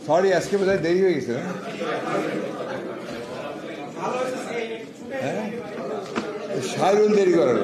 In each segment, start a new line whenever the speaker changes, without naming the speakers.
Sorry, আজকে বোধহয় দেরি হয়ে গেছে। হ্যাঁ, সারুন দেরি করার।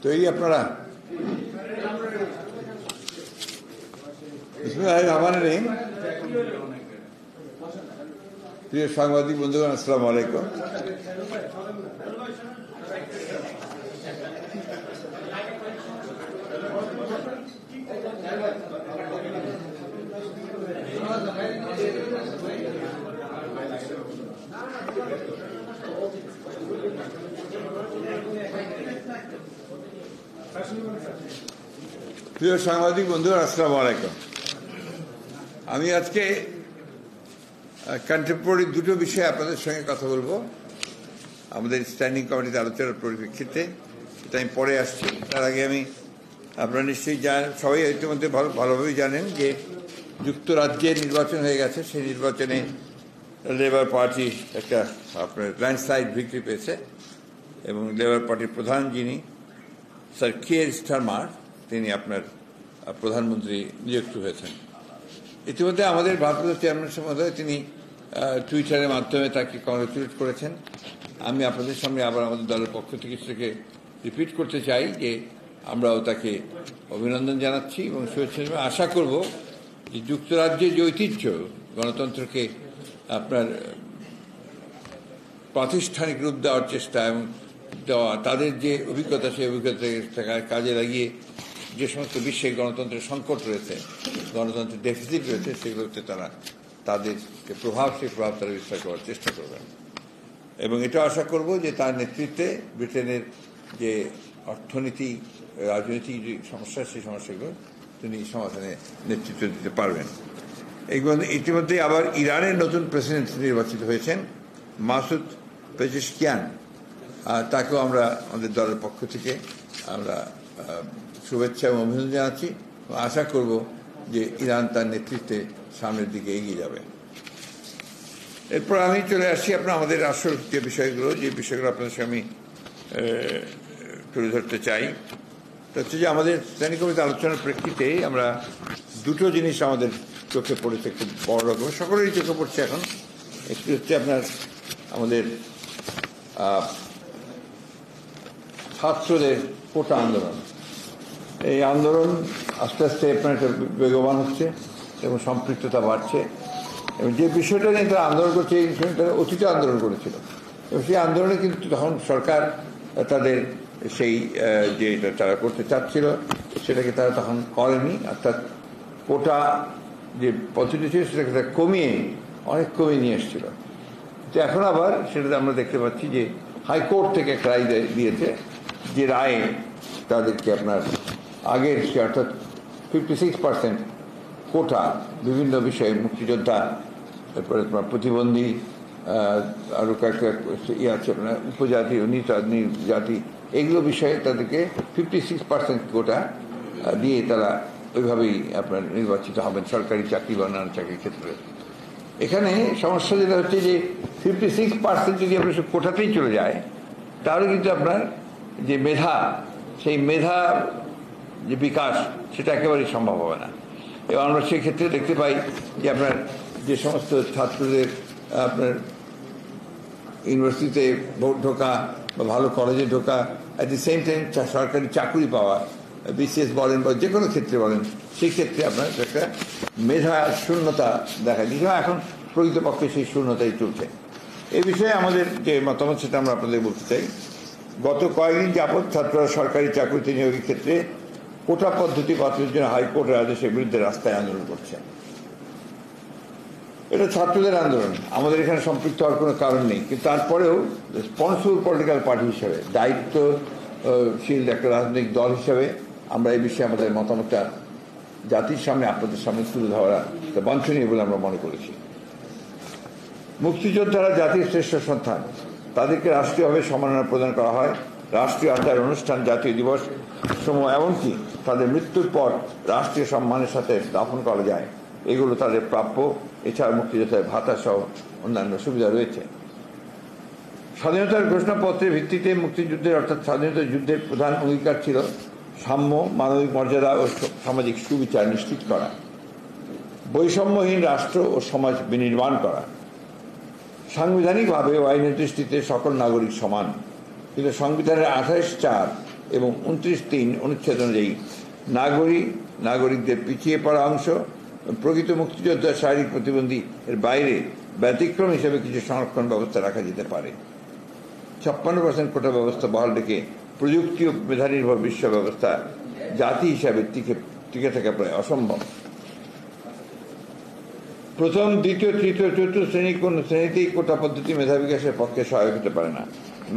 তৈরি আপনারা? প্রিয় সাংবাদিক বন্ধুগণ, আসসালামু আলাইকুম। প্রিয় সাংবাদিক বন্ধুরা, আসসালামু আলাইকুম। আমি আজকে কন্টেম্পোরারি দুটো বিষয়ে আপনাদের সঙ্গে কথা বলবো আমাদের স্ট্যান্ডিং কমিটিতে আলোচনার পরিপ্রেক্ষিতে। সেটা আমি পরে আসছি। তার আগে আমি, আপনারা নিশ্চয়ই সবাই ইতিমধ্যে ভালোভাবেই জানেন যে যুক্তরাজ্যে নির্বাচন হয়ে গেছে। সেই নির্বাচনে লেবার পার্টি একটা আপনার ল্যান্ডস্লাইড ভিক্টরি পেয়েছে এবং লেবার পার্টির প্রধান যিনি স্যার কিয়ার স্টারমার, তিনি আপনার প্রধানমন্ত্রী নিযুক্ত হয়েছেন। ইতিমধ্যে আমাদের ভারপ্রাপ্ত চেয়ারম্যান মহোদয় তিনি টুইটারের মাধ্যমে তাকে কংগ্রেচুলেট করেছেন। আমি আপনাদের সামনে আবার আমাদের দলের পক্ষ থেকে সেটাকে রিপিট করতে চাই যে আমরাও তাকে অভিনন্দন জানাচ্ছি এবং শুভেচ্ছা আশা করব যে যুক্তরাজ্যের যে ঐতিহ্য, গণতন্ত্রকে আপনার প্রাতিষ্ঠানিক রূপ দেওয়ার চেষ্টা এবং দেওয়া, তাদের যে অভিজ্ঞতা, সেই অভিজ্ঞতা কাজে লাগিয়ে যে সমস্ত বিশ্বে গণতন্ত্রের সংকট রয়েছে, গণতন্ত্রের ডেফিসিট রয়েছে, সেগুলোতে তারা তাদের যে প্রভাব, সেই প্রভাব তারা বিস্তার করার চেষ্টা করবেন। এবং এটা আশা করব যে তার নেতৃত্বে ব্রিটেনের যে অর্থনীতি, রাজনৈতিক যে সমস্যা, সেই সমস্যাগুলো তিনি সমাধানে নেতৃত্ব দিতে পারবেন। ইতিমধ্যে আবার ইরানের নতুন প্রেসিডেন্ট নির্বাচিত হয়েছেন মাসুদ পেজেশকিয়ান। তাকেও আমরা আমাদের দলের পক্ষ থেকে আমরা শুভেচ্ছা এবং অভিনন্দন জানাচ্ছি। আশা করব যে ইরান তার নেতৃত্বে সামনের দিকে এগিয়ে যাবে। এরপর আমি চলে আসছি আমাদের আসল যে বিষয়গুলো আপনাদের সামনে আমি তুলে ধরতে চাই। তা হচ্ছে যে আমাদের স্ট্যান্ডিং কমিটিতে আলোচনার প্রেক্ষিতে আমরা দুটো জিনিস আমাদের চোখে পড়েছে, খুব বড় রকম, সকলেরই চোখে পড়ছে এখন। একটি হচ্ছে আপনার আমাদের ছাত্রদের কোটা আন্দোলন। এই আন্দোলন আস্তে আস্তে আপনার বেগবান হচ্ছে এবং সম্পৃক্ততা বাড়ছে এবং যে বিষয়টা নিয়ে তারা আন্দোলন করছে, এই বিষয়ে তারা অতীতে আন্দোলন করেছিল এবং সেই আন্দোলনে কিন্তু তখন সরকার তাদের সেই যেটা তারা করতে চাচ্ছিল সেটাকে তারা তখন করেনি। অর্থাৎ কোটা যে পদ্ধতি ছিল সেটাকে তারা অনেক কমিয়ে নিয়ে এসেছিল। তো এখন আবার সেটাতে আমরা দেখতে পাচ্ছি যে হাইকোর্ট থেকে একটা রায় দিয়েছে, যে রায়ে তাদেরকে আপনার আগের অর্থাৎ 56% কোটা বিভিন্ন বিষয়ে, মুক্তিযোদ্ধা, তারপরে তোমার প্রতিবন্ধী, আরও কয়েকটা আছে আপনার উপজাতি ও জাতি, এগুলো বিষয়ে তাদেরকে 56% কোটা দিয়ে তারা ওইভাবেই আপনার নির্বাচিত হবেন সরকারি চাকরি বা অন্যান্য চাকরির ক্ষেত্রে। এখানে সমস্যা যেটা হচ্ছে যে 56% যদি আপনার সব কোটাতেই চলে যায়, তাহলে কিন্তু আপনার যে মেধা, সেই মেধা যে বিকাশ, সেটা একেবারেই সম্ভব হবে না। এবং আমরা সেক্ষেত্রে দেখতে পাই যে আপনার যে সমস্ত ছাত্রদের আপনার ইউনিভার্সিটিতে ঢোকা বা ভালো কলেজে ঢোকা, অ্যাট দি সেম টাইম সরকারি চাকরি পাওয়া, বিসিএস বলেন বা যে কোনো ক্ষেত্রে বলেন, সেই ক্ষেত্রে আপনার একটা মেধা শূন্যতা দেখা দিচ্ছে। এখন প্রকৃতপক্ষে সেই শূন্যতাই চলছে। এই বিষয়ে আমাদের যে মতামত, সেটা আমরা আপনাদের বলতে চাই। গত কয়েকদিন যাবৎ ছাত্ররা সরকারি চাকরিতে নিয়োগের ক্ষেত্রে কোটা পদ্ধতি বাতিলের জন্য হাইকোর্টের আদেশের বিরুদ্ধে রাস্তায় আন্দোলন করছে। এটা ছাত্রদের আন্দোলন, আমাদের এখানে সম্পৃক্ত হওয়ার কোনো কারণ নেই, কিন্তু তারপরেও রেসপন্সিবল পলিটিক্যাল পার্টি হিসেবে, দায়িত্বশীল একটা রাজনৈতিক দল হিসেবে আমরা এই বিষয়ে আমাদের মতামতটা জাতির সামনে, আপনাদের সামনে তুলে ধরা বাঞ্ছনীয় বলে আমরা মনে করেছি। মুক্তিযোদ্ধারা জাতির শ্রেষ্ঠ সন্তান, তাদেরকে রাষ্ট্রীয়ভাবে সম্মাননা প্রদান করা হয়। রাষ্ট্রীয় আচার অনুষ্ঠান, জাতীয় দিবস সমূহ, এমনকি তাদের মৃত্যুর পর রাষ্ট্রীয় সম্মানের সাথে দাফন করা যায়, এগুলো তাদের প্রাপ্য। এছাড়া মুক্তিযোদ্ধাদের ভাতা সহ অন্যান্য সুবিধা রয়েছে। স্বাধীনতার ঘোষণাপত্রের ভিত্তিতে মুক্তিযুদ্ধের অর্থাৎ স্বাধীনতা যুদ্ধের প্রধান অঙ্গীকার ছিল সাম্য, মানবিক মর্যাদা ও সামাজিক সুবিচার নিশ্চিত করা, বৈষম্যহীন রাষ্ট্র ও সমাজ বিনির্মাণ করা। সাংবিধানিকভাবে ও আইনের দৃষ্টিতে সকল নাগরিক সমান, কিন্তু সংবিধানের 28(4) এবং 29(3) অনুচ্ছেদ অনুযায়ী নাগরিকদের পিছিয়ে পড়া অংশ, প্রকৃত মুক্তিযোদ্ধা, শারীরিক প্রতিবন্ধী এর বাইরে ব্যতিক্রম হিসেবে কিছু সংরক্ষণ ব্যবস্থা রাখা যেতে পারে। 56% কোটা ব্যবস্থা বহাল রেখে প্রযুক্তি ও মেধা নির্ভর বিশ্ব ব্যবস্থা জাতি হিসাবে টিকে থাকা প্রায় অসম্ভব। প্রথম, দ্বিতীয়, তৃতীয়, চতুর্থ শ্রেণী কোন শ্রেণীতেই কোটা পদ্ধতি মেধা বিকাশের পক্ষে সহায়ক হতে পারে না।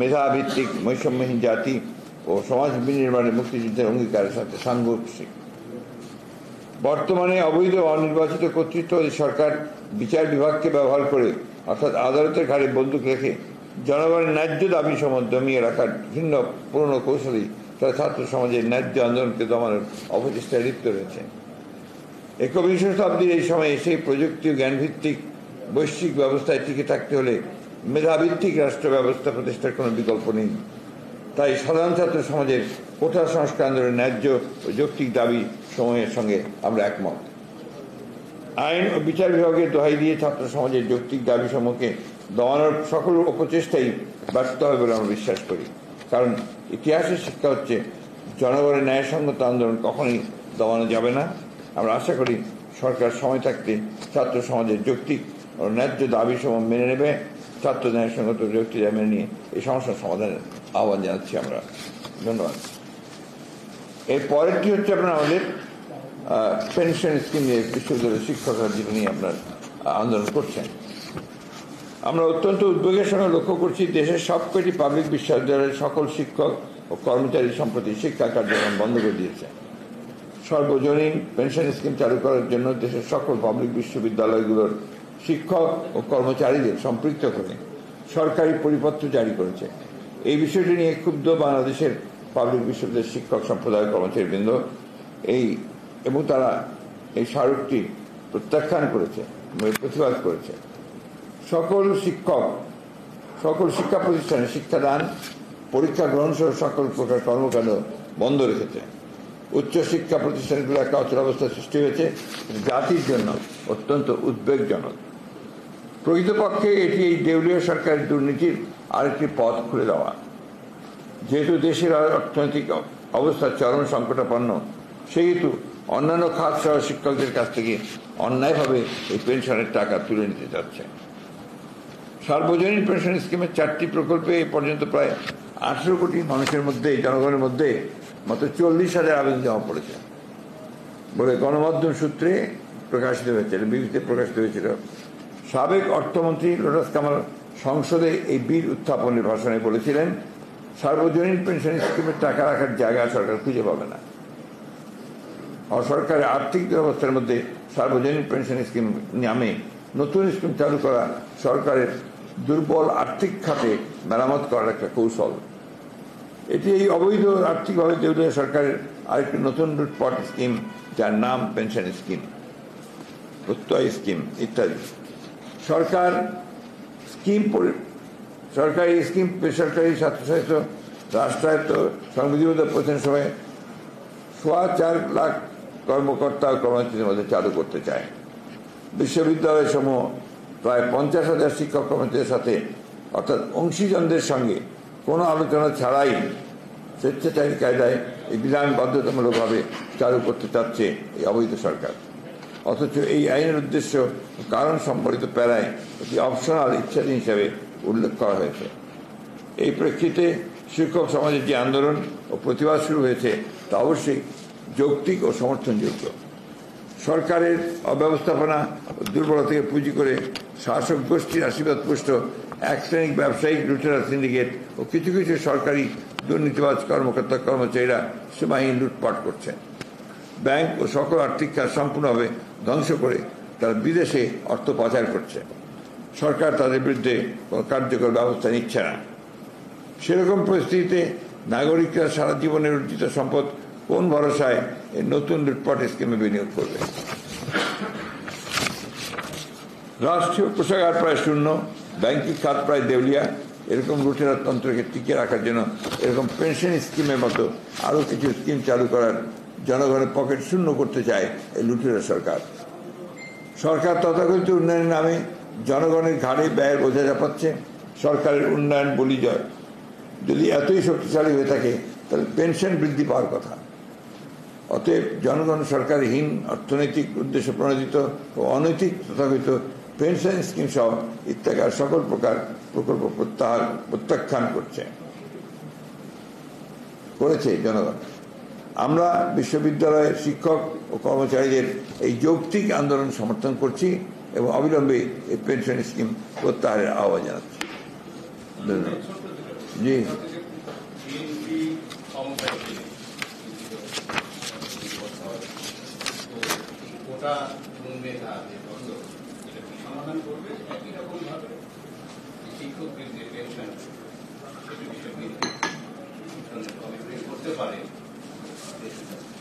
মেধা ভিত্তিক বৈষম্যহীন জাতি ও সমাজ বিনির্মাণে মুক্তিযুদ্ধের অঙ্গীকারের সাথে সাংঘর্ষিক। বর্তমানে অবৈধ অনির্বাচিত কর্তৃত্ববাদী সরকার বিচার বিভাগকে ব্যবহার করে, অর্থাৎ আদালতের ঘাড়ে বন্দুক রেখে জনগণের ন্যায্য দাবি সমূহ দমিয়ে রাখার ভিন্ন পুরনো কৌশলেই তারা ছাত্র সমাজের ন্যায্য আন্দোলনকে দমানোর অপচেষ্টায় লিপ্ত রয়েছে। 21 শতাব্দীর এই সময়ে সেই প্রযুক্তি ও জ্ঞানভিত্তিক বৈশ্বিক ব্যবস্থায় টিকে থাকতে হলে মেধাভিত্তিক রাষ্ট্র ব্যবস্থা প্রতিষ্ঠার কোনো বিকল্প নেই। তাই সাধারণ ছাত্র সমাজের কোটা সংস্কার আন্দোলনের ন্যায্য ও যৌক্তিক দাবি সমূহের সঙ্গে আমরা একমত। আইন ও বিচার বিভাগের দোহাই দিয়ে ছাত্র সমাজের যৌক্তিক দাবি সমূহকে দমানোর সকল অপচেষ্টাই ব্যর্থ হবে বলে আমরা বিশ্বাস করি। কারণ ইতিহাসের শিক্ষা হচ্ছে জনগণের ন্যায়সঙ্গত আন্দোলন কখনোই দমানো যাবে না। আমরা আশা করি সরকার সময় থাকতে ছাত্র সমাজের যৌক্তিক ও ন্যায্য দাবি সমূহ মেনে নেবে। ছাত্র ন্যায়সঙ্গত যৌক্তিক মেনে নিয়ে এই সমস্যার সমাধানের আহ্বান জানাচ্ছি আমরা। ধন্যবাদ। এর পরেরটি হচ্ছে আপনার আমাদের পেনশন স্কিম নিয়ে বিশ্ববিদ্যালয়ের শিক্ষকরা যেটা নিয়ে আপনার আন্দোলন করছেন। আমরা অত্যন্ত উদ্বেগের সঙ্গে লক্ষ্য করছি দেশের সবকটি পাবলিক বিশ্ববিদ্যালয়ের সকল শিক্ষক ও কর্মচারী সম্প্রতি শিক্ষা কার্যক্রম বন্ধ করে দিয়েছে। সর্বজনীন পেনশন স্কিম চালু করার জন্য দেশের সকল পাবলিক বিশ্ববিদ্যালয়গুলোর শিক্ষক ও কর্মচারীদের সম্পৃক্ত করে সরকারি পরিপত্র জারি করেছে। এই বিষয়টি নিয়ে ক্ষুব্ধ বাংলাদেশের পাবলিক বিশ্ববিদ্যালয়ের শিক্ষক সম্প্রদায় কর্মচারীবৃন্দ এবং তারা এই স্মারকটি প্রত্যাখ্যান করেছে, প্রতিবাদ করেছে। সকল শিক্ষা প্রতিষ্ঠানে শিক্ষাদান, পরীক্ষা গ্রহণ সহ সকল প্রকার কর্মকাণ্ড বন্ধ রেখেছে। উচ্চ শিক্ষা প্রতিষ্ঠানগুলো একটা অচলাবস্থা সৃষ্টি হয়েছে, জাতির জন্য অত্যন্ত উদ্বেগজনক। প্রকৃতপক্ষে এটি এই দেউলিয়া সরকারের দুর্নীতির আরেকটি পথ খুলে দেওয়া। যেহেতু দেশের অর্থনৈতিক অবস্থা চরম সংকটাপন্ন, সেহেতু অন্যান্য খাত সহ শিক্ষকদের কাছ থেকে অন্যায়ভাবে এই পেনশনের টাকা তুলে নিতে যাচ্ছে। সার্বজনীন পেনশন স্কিমের 4টি প্রকল্পে এ পর্যন্ত প্রায় 18 কোটি মানুষের মধ্যে, জনগণের মধ্যে মাত্র 40,000 আবেদন জমা পড়েছে বলে গণমাধ্যম সূত্রে প্রকাশিত হয়েছিল, বিবৃতিতে প্রকাশিত হয়েছিল। সাবেক অর্থমন্ত্রী লোটাস কামাল সংসদে এই বিল উত্থাপনের ভাষণে বলেছিলেন, সার্বজনীন পেনশন স্কিমের টাকা রাখার জায়গা সরকার খুঁজে পাবে না। অসরকারি আর্থিক দুরবস্থার মধ্যে সার্বজনীন পেনশন স্কিম নামে নতুন স্কিম চালু করা সরকারের দুর্বল আর্থিক খাতে মেরামত করার একটা কৌশল। এটি এই অবৈধ আর্থিকভাবে দেউলিয়া সরকারের আরেকটি নতুন লুটপাট স্কিম, যার নাম পেনশন স্কিম, প্রত্যয় স্কিম ইত্যাদি। সরকারি স্কিম বেসরকারি স্বায়ত্তশাসিত রাষ্ট্রায়ত্ত সংবিধিবদ্ধ প্রতিষ্ঠান সময় 4.25 লাখ কর্মকর্তা ও কর্মচারীদের মধ্যে চালু করতে চায়। বিশ্ববিদ্যালয় সমূহ প্রায় 50,000 শিক্ষক কর্মচারীদের সাথে অর্থাৎ অংশীজনদের সঙ্গে কোনো আলোচনা ছাড়াই স্বেচ্ছাচারী কায়দায় এই বিধান বাধ্যতামূলকভাবে চালু করতে চাচ্ছে এই অবৈধ সরকার। অথচ এই আইনের উদ্দেশ্য কারণ সম্বলিত প্যারায় এটি অপশনাল ইচ্ছাধীন হিসাবে উল্লেখ করা হয়েছে। এই প্রেক্ষিতে শিক্ষক সমাজের যে আন্দোলন ও প্রতিবাদ শুরু হয়েছে তা অবশ্যই যৌক্তিক ও সমর্থনযোগ্য। সরকারের অব্যবস্থাপনা ও দুর্বলতা থেকে পুঁজি করে শাসক গোষ্ঠীর আশীর্বাদ পুষ্ট এক শ্রেণিক ব্যবসায়িক লুটেরা সিন্ডিকেট ও কিছু কিছু সরকারি দুর্নীতিবাজ কর্মকর্তা কর্মচারীরা সীমাহীন লুটপাট করছে। ব্যাংক ও সকল আর্থিক খাত সম্পূর্ণভাবে ধ্বংস করে তারা বিদেশে অর্থ পাচার করছে। সরকার তাদের বিরুদ্ধে কোনো কার্যকর ব্যবস্থা নিচ্ছে না। সেরকম পরিস্থিতিতে নাগরিকরা সারা জীবনের অর্জিত সম্পদ কোন ভরসায় এই নতুন লুটপাট স্কিমে বিনিয়োগ করবে? রাষ্ট্রীয় কোষাগার প্রায় শূন্য, ব্যাংকিং খাত প্রায় দেউলিয়া। এরকম লুটেরা তন্ত্রকে টিকে রাখার জন্য এরকম পেনশন স্কিমের মতো আরও কিছু স্কিম চালু করার জনগণের পকেট শূন্য করতে চায় এই লুটেরা সরকার। সরকার তথাকথিত উন্নয়নের নামে জনগণের ঘাড়ে ব্যয়ের বোঝা চাপাচ্ছে। সরকারের উন্নয়ন বলি জয় যদি এতই শক্তিশালী হয়ে থাকে তাহলে পেনশন বৃদ্ধি পাওয়ার কথা। অতএব জনগণ সরকারহীন অর্থনৈতিক উদ্দেশ্য প্রণোদিত ও অনৈতিক তথাকথিত পেনশন স্কিম সহ ইত্যাদি সকল প্রকার প্রকল্প প্রত্যাখ্যান করেছে জনগণ। আমরা বিশ্ববিদ্যালয়ের শিক্ষক ও কর্মচারীদের এই যৌক্তিক আন্দোলন সমর্থন করছি এবং অবিলম্বে এই পেনশন স্কিম প্রত্যাহারের আহ্বান জানাচ্ছি। ধন্যবাদ। জি,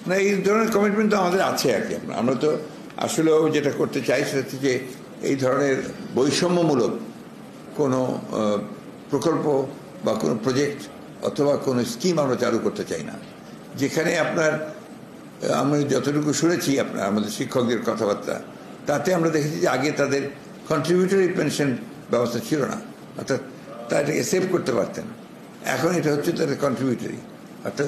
না, এই ধরনের কমিটমেন্ট তো আমাদের আছে আর কি। আমরা তো আসলেও যেটা করতে চাই সেটা হচ্ছে যে এই ধরনের বৈষম্যমূলক কোনো প্রকল্প বা কোনো প্রজেক্ট অথবা কোনো স্কিম আমরা চালু করতে চাই না, যেখানে আমরা যতটুকু শুনেছি আমাদের শিক্ষকদের কথাবার্তা, তাতে আমরা দেখেছি যে আগে তাদের কন্ট্রিবিউটরি পেনশন ব্যবস্থা ছিল না, অর্থাৎ তারা এটাকে সেভ করতে পারতেন। এখন এটা হচ্ছে তাদের কন্ট্রিবিউটরি, অর্থাৎ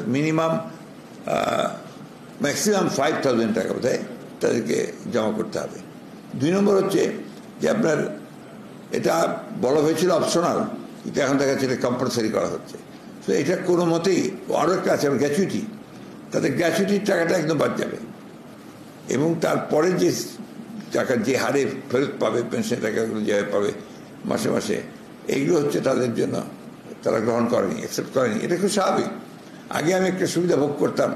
ম্যাক্সিমাম 5,000 টাকা বোধহয় তাদেরকে জমা করতে হবে। 2 নম্বর হচ্ছে যে আপনার এটা বলা হয়েছিল অপশনাল, কিন্তু এখন দেখা যাচ্ছে এটা কম্পালসারি করা হচ্ছে। তো এটা কোনো মতেই আরও একটা আছে গ্র্যাচুইটি, তাদের গ্র্যাচুইটির টাকাটা একদম বাদ যাবে এবং তারপরে যে টাকা যে হারে ফেরত পাবে পেনশন টাকাগুলো যেভাবে পাবে মাসে মাসে, এইগুলো হচ্ছে তাদের জন্য তারা গ্রহণ করেনি, অ্যাকসেপ্ট করেনি। এটা খুব স্বাভাবিক। আগে আমি একটা সুবিধা ভোগ করতাম,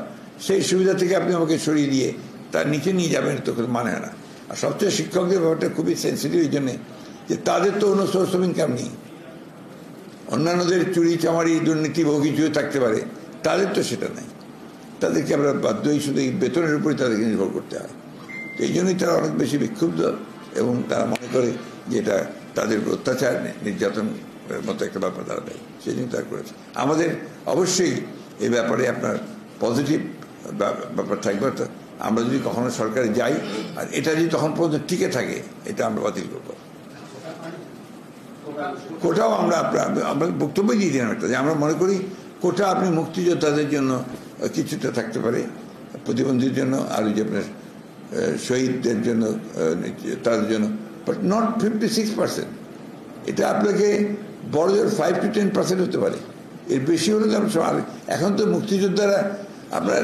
সেই সুবিধা থেকে আপনি আমাকে সরিয়ে দিয়ে তার নিচে নিয়ে যাবেন, তো কোনো মানে হয় না। আর সবচেয়ে শিক্ষকদের ব্যাপারটা খুবই সেন্সিটিভ এই জন্যে যে তাদের তো অন্য সোর্স অফ ইনকাম নেই। অন্যান্যদের চুরি চামারি দুর্নীতি বহু কিছু থাকতে পারে, তাদের তো সেটা নেই। তাদেরকে আমরা বাধ্যই শুধু এই বেতনের উপরে তাদেরকে নির্ভর করতে হয়। তো এই জন্যই তারা অনেক বেশি বিক্ষুব্ধ এবং তারা মনে করে যে এটা তাদের অত্যাচার নির্যাতনের মতো একটা ব্যাপার তারা দেয়, সেই জন্য তারা করেছে। আমাদের অবশ্যই এই ব্যাপারে আপনার পজিটিভ ব্যাপার থাকবে। আমরা যদি কখনো সরকারে যাই আর এটা যদি তখন পর্যন্ত টিকে থাকে, এটা আমরা বাতিল করব। কোটাও আমরা বক্তব্য দিয়ে দিলাম একটা, যে আমরা মনে করি কোটা আপনি মুক্তিযোদ্ধাদের জন্য কিছুটা থাকতে পারে, প্রতিবন্ধীর জন্য, আর ওই যে আপনার শহীদদের জন্য, তাদের জন্য, বাট নট 56%। এটা আপনাকে বড় জোর 5 to 10% হতে পারে, এর বেশি হলে তো আমরা। এখন তো মুক্তিযোদ্ধারা আপনার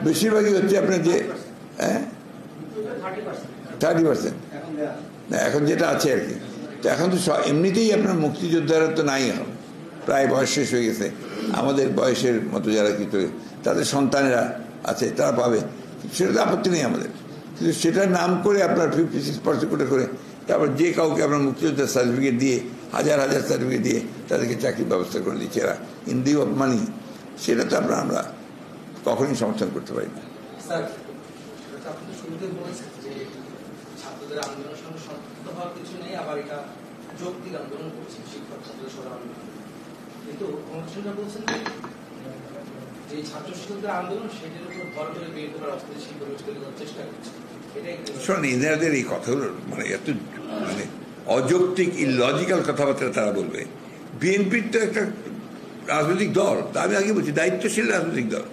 বেশিরভাগই হচ্ছে আপনার যে 30%, না এখন যেটা আছে আর কি। তো এখন তো এমনিতেই আপনার মুক্তিযোদ্ধারা তো নাই, এখন প্রায় বয়স শেষ হয়ে গেছে। আমাদের বয়সের মতো যারা কিছু তাদের সন্তানেরা আছে তারা পাবে, সেটা তো আপত্তি নেই আমাদের। কিন্তু সেটার নাম করে আপনার 56% করে তারপর যে কাউকে আপনার মুক্তিযোদ্ধার সার্টিফিকেট দিয়ে হাজার হাজার সার্টিফিকেট দিয়ে তাদেরকে চাকরির ব্যবস্থা করে দিচ্ছে এরা ইন দি অফ মানি, সেটা তো আমরা কখনই সমর্থন করতে পারি না। শোনেন, এদের এই কথাগুলো মানে এত মানে অযৌক্তিক ইলজিক্যাল কথাবার্তা তারা বলবে। বিএনপির তো একটা রাজনৈতিক দল, আমি আগে বলছি দায়িত্বশীল রাজনৈতিক দল।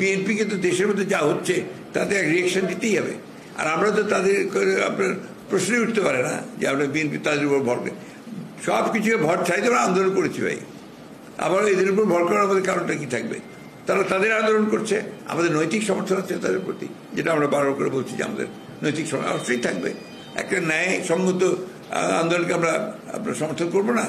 বিএনপিকে তো দেশের মধ্যে যা হচ্ছে তাতে এক রিয়েকশন দিতেই হবে। আর আমরা তো তাদের আপনার প্রশ্নই উঠতে পারে না যে আমরা বিএনপি তাদের উপর ভর, সব কিছুকে ভর ছাড়িয়ে আমরা আন্দোলন করেছি ভাই। আবার এদের উপর ভর করার আমাদের কারণটা কি থাকবে? তারা তাদের আন্দোলন করছে, আমাদের নৈতিক সমর্থন আছে তাদের প্রতি, যেটা আমরা বারবার করে বলছি যে আমাদের নৈতিক সমর্থন অবশ্যই থাকবে। একটা ন্যায়সঙ্গত আন্দোলনকে আমরা সমর্থন করবো না?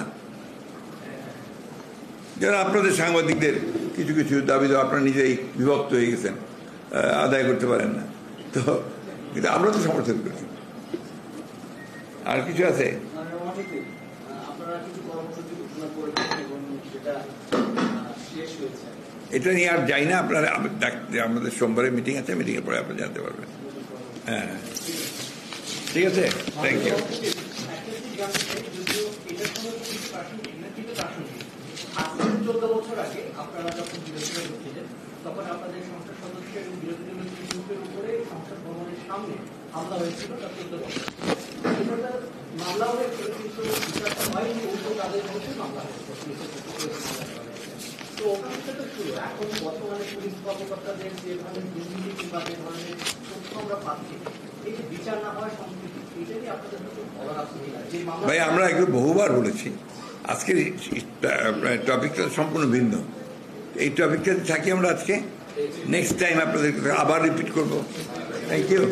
যারা আপনাদের সাংবাদিকদের কিছু কিছু দাবি তো আপনারা নিজেই বিভক্ত হয়ে গেছেন, আদায় করতে পারেন না, তো কিন্তু আমরা তো সমর্থন করছি। আর কিছু আছে? এটা নিয়ে আর যাই না, আপনারা আমাদের সোমবারে মিটিং আছে, মিটিংয়ের পরে আপনারা জানতে পারবেন। হ্যাঁ, ঠিক আছে, থ্যাংক ইউ।
তখন আপনাদের সংসদ সদস্য এবং বিরোধী দলের গ্রুপের উপরে সংসদ ভবনের সামনে হামলা হয়েছিল, তার 14 বছর মামলা হয়েছিল, কিন্তু বিচারটা হয়নি, উল্টো তাদের মধ্যে মামলা হয়েছে। তো ওখান থেকে তো শুরু। এখন বর্তমানে পুলিশ কর্মকর্তাদের যে ধরনের দুর্নীতি কিংবা যে ধরনের তথ্য আমরা পাচ্ছি, এই যে বিচার না হওয়ার সংস্কৃতি, এটা কি আপনাদের বলার আছে কিনা? যে মামলা
ভাই আমরা একটু বহুবার বলেছি, আজকের টপিকটা সম্পূর্ণ ভিন্ন। এই টপিকটাতে থাকি আমরা আজকে, নেক্সট টাইম আপনাদের আবার রিপিট করবো। Thank you.